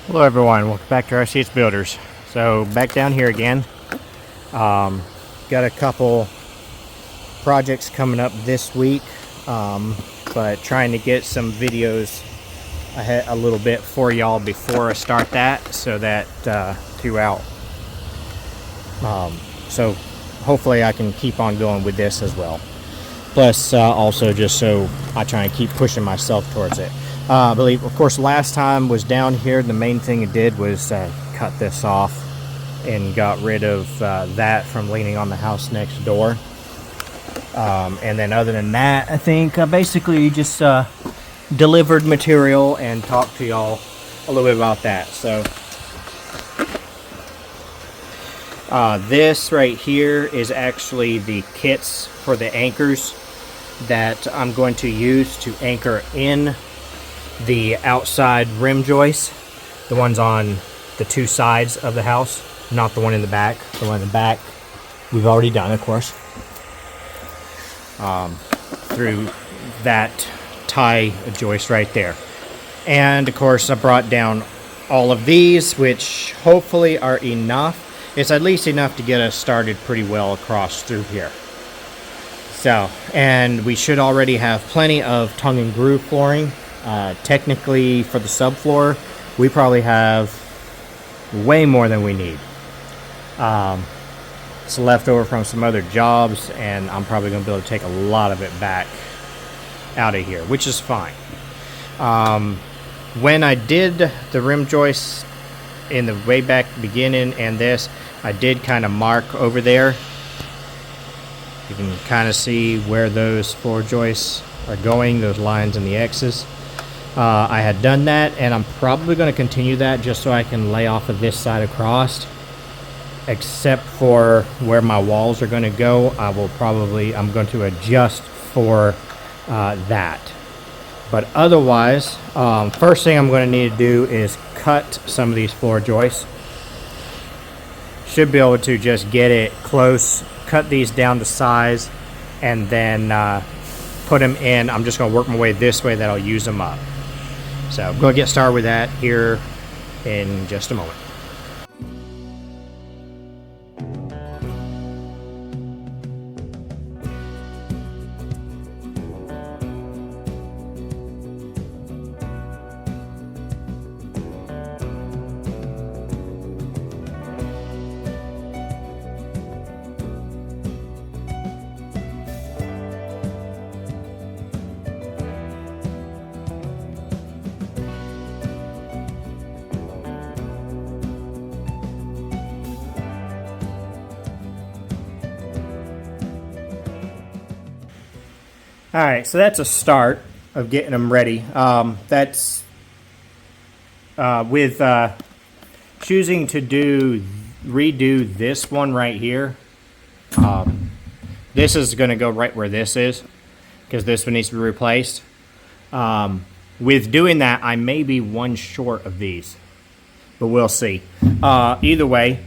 Hello everyone, welcome back to RCS Builders. So back down here again. Got a couple projects coming up this week, but trying to get some videos ahead a little bit for y'all before I start that, so that throughout. So hopefully I can keep on going with this as well. Plus also just so I try and keep pushing myself towards it. I believe, of course, last time was down here. The main thing it did was cut this off and got rid of that from leaning on the house next door. And then other than that, I think I basically just delivered material and talked to y'all a little bit about that. So this right here is actually the kits for the anchors that I'm going to use to anchor in the outside rim joists, the ones on the two sides of the house, not the one in the back. The one in the back we've already done, of course, through that tie joist right there. And of course I brought down all of these, which hopefully are enough. It's at least enough to get us started pretty well across through here. So, and we should already have plenty of tongue and groove flooring. Technically, for the subfloor, we probably have way more than we need. It's left over from some other jobs, and I'm probably going to be able to take a lot of it back out of here, which is fine. When I did the rim joists in the way back beginning and this, I did kind of mark over there. You can kind of see where those floor joists are going, those lines and the X's. I had done that, and I'm probably going to continue that just so I can lay off of this side across. Except for where my walls are going to go, I'm going to adjust for that. But otherwise, first thing I'm going to need to do is cut some of these floor joists. Should be able to just get it close, cut these down to size, and then put them in. I'm just going to work my way this way that I'll use them up. So I'm going to get started with that here in just a moment. Alright, so that's a start of getting them ready. That's with choosing to redo this one right here. This is going to go right where this is, because this one needs to be replaced. With doing that, I may be one short of these, but we'll see. Either way,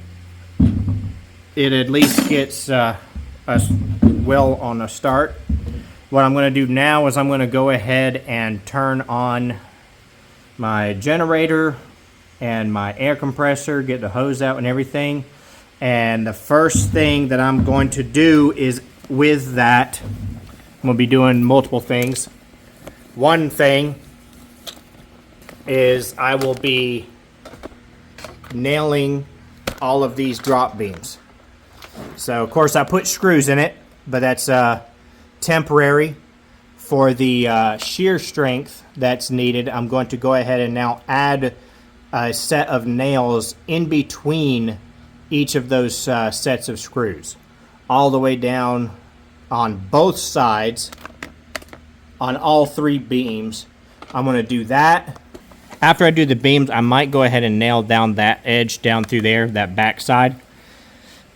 it at least gets us well on a start. What I'm going to do now is I'm going to go ahead and turn on my generator and my air compressor, get the hose out and everything. And the first thing that I'm going to do is with that, I'm going to be doing multiple things. One thing is I will be nailing all of these drop beams. So of course I put screws in it, but that's temporary. For the shear strength that's needed, I'm going to go ahead and now add a set of nails in between each of those sets of screws, all the way down on both sides on all three beams. I'm going to do that. After I do the beams, I might go ahead and nail down that edge down through there, that back side,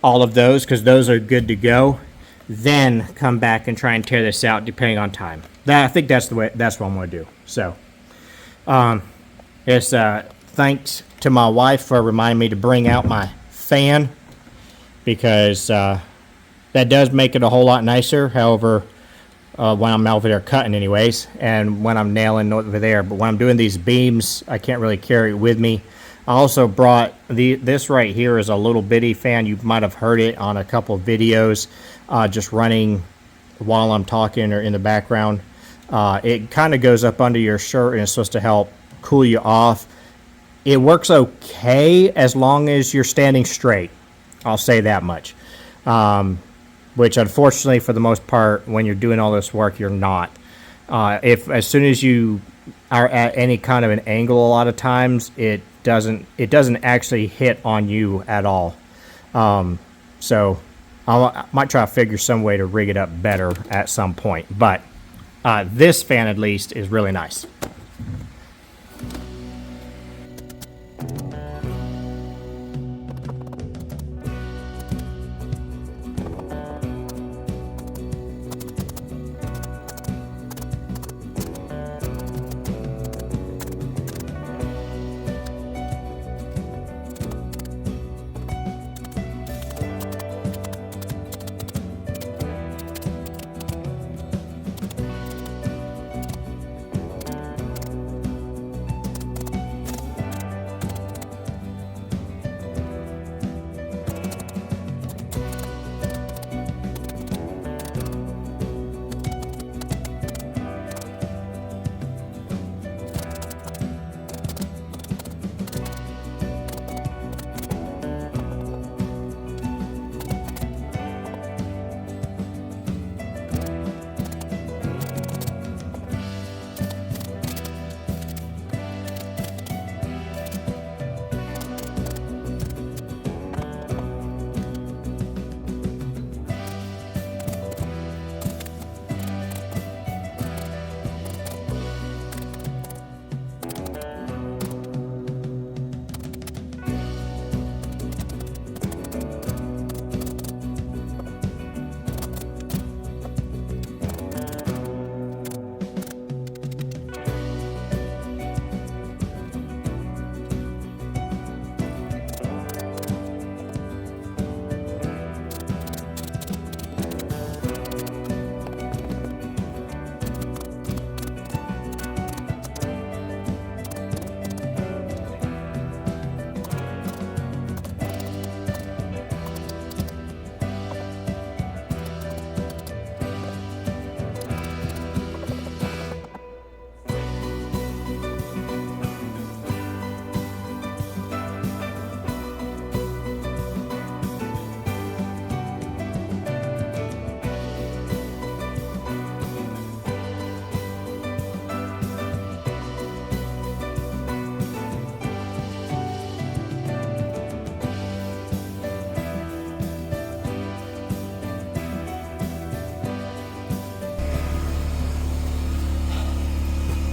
all of those, because those are good to go. Then come back and try and tear this out depending on time. I think that's what I'm going to do. So, thanks to my wife for reminding me to bring out my fan, because that does make it a whole lot nicer. However, when I'm over there cutting anyways, and when I'm nailing over there. But when I'm doing these beams, I can't really carry it with me. I also brought this right here is a little bitty fan. You might have heard it on a couple of videos, just running while I'm talking or in the background. It kind of goes up under your shirt and it's supposed to help cool you off. It works okay as long as you're standing straight. I'll say that much. Which unfortunately, for the most part, when you're doing all this work, you're not. If as soon as you are at any kind of an angle, a lot of times it doesn't actually hit on you at all. So I might try to figure some way to rig it up better at some point. But this fan, at least, is really nice.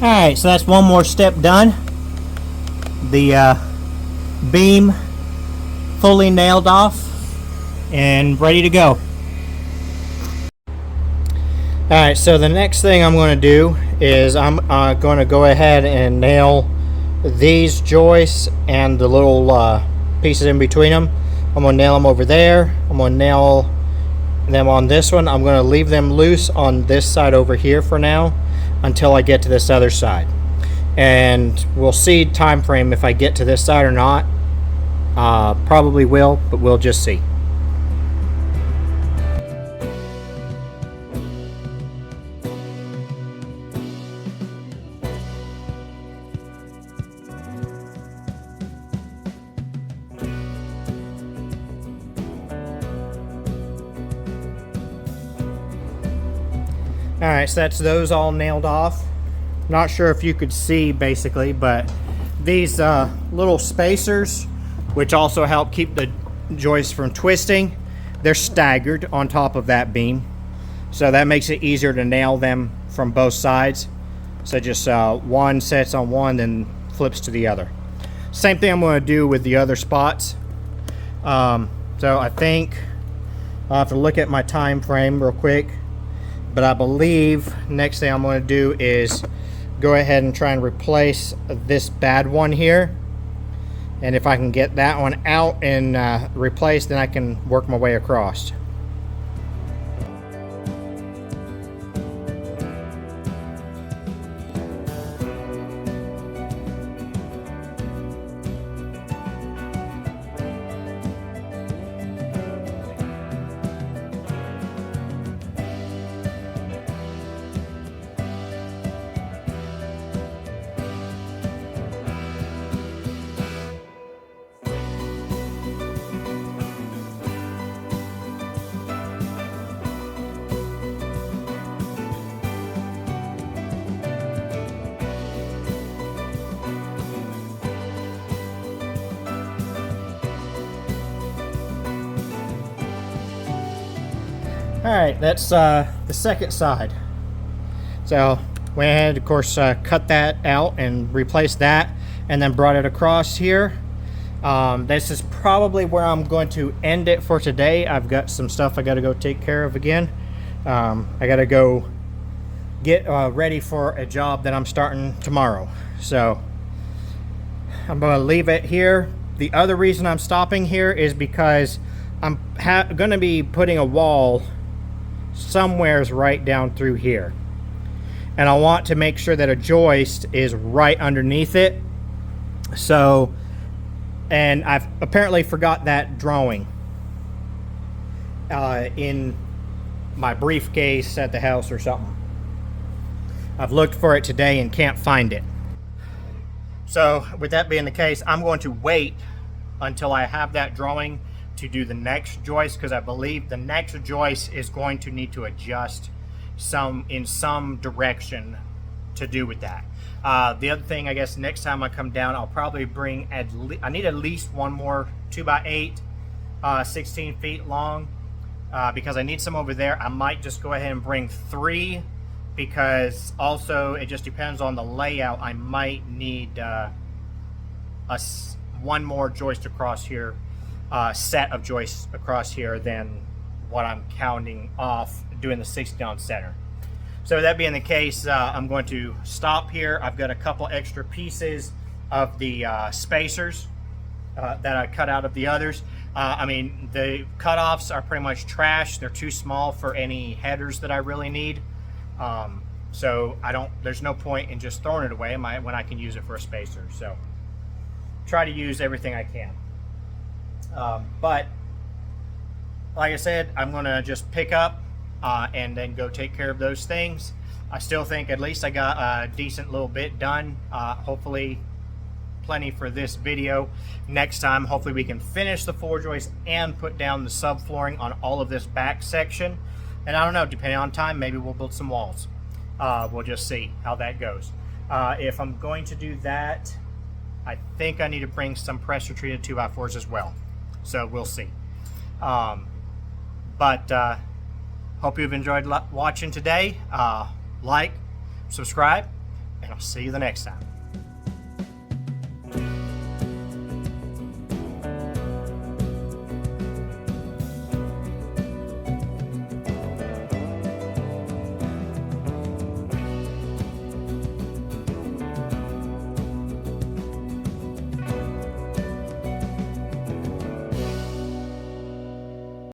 Alright, so that's one more step done. The beam fully nailed off and ready to go. Alright, so the next thing I'm going to do is I'm going to go ahead and nail these joists and the little pieces in between them. I'm going to nail them over there. I'm going to nail them on this one. I'm going to leave them loose on this side over here for now until I get to this other side, and we'll see time frame if I get to this side or not. Probably will, but we'll just see. Alright, so that's those all nailed off. Not sure if you could see basically, but these little spacers, which also help keep the joists from twisting, they're staggered on top of that beam. So that makes it easier to nail them from both sides. So just one sets on one, then flips to the other. Same thing I'm going to do with the other spots. So I think I'll have to look at my time frame real quick. But I believe next thing I'm going to do is go ahead and try and replace this bad one here. And if I can get that one out and replaced, then I can work my way across. Alright, that's the second side. So went ahead, of course, cut that out and replaced that, and then brought it across here. This is probably where I'm going to end it for today. I've got some stuff I got to go take care of again. I got to go get ready for a job that I'm starting tomorrow. So I'm going to leave it here. The other reason I'm stopping here is because I'm going to be putting a wall somewheres right down through here. And I want to make sure that a joist is right underneath it. So, and I've apparently forgot that drawing in my briefcase at the house or something. I've looked for it today and can't find it. So with that being the case, I'm going to wait until I have that drawing to do the next joist, because I believe the next joist is going to need to adjust in some direction to do with that. The other thing, I guess next time I come down, I'll probably bring I need at least one more 2x8 16 feet long, because I need some over there. I might just go ahead and bring 3, because also it just depends on the layout. I might need one more joist across here, set of joists across here than what I'm counting off doing the 6 down center. So that being the case, I'm going to stop here. I've got a couple extra pieces of the spacers that I cut out of the others. I mean, the cutoffs are pretty much trash. They're too small for any headers that I really need. So there's no point in just throwing it away when I can use it for a spacer. So try to use everything I can. But like I said, I'm gonna just pick up and then go take care of those things. I still think at least I got a decent little bit done. Hopefully plenty for this video. Next time, hopefully we can finish the floor joist and put down the subflooring on all of this back section. And I don't know, depending on time, maybe we'll build some walls. We'll just see how that goes. If I'm going to do that, I think I need to bring some pressure treated 2x4s as well. So we'll see. But hope you've enjoyed watching today. Like, subscribe, and I'll see you the next time.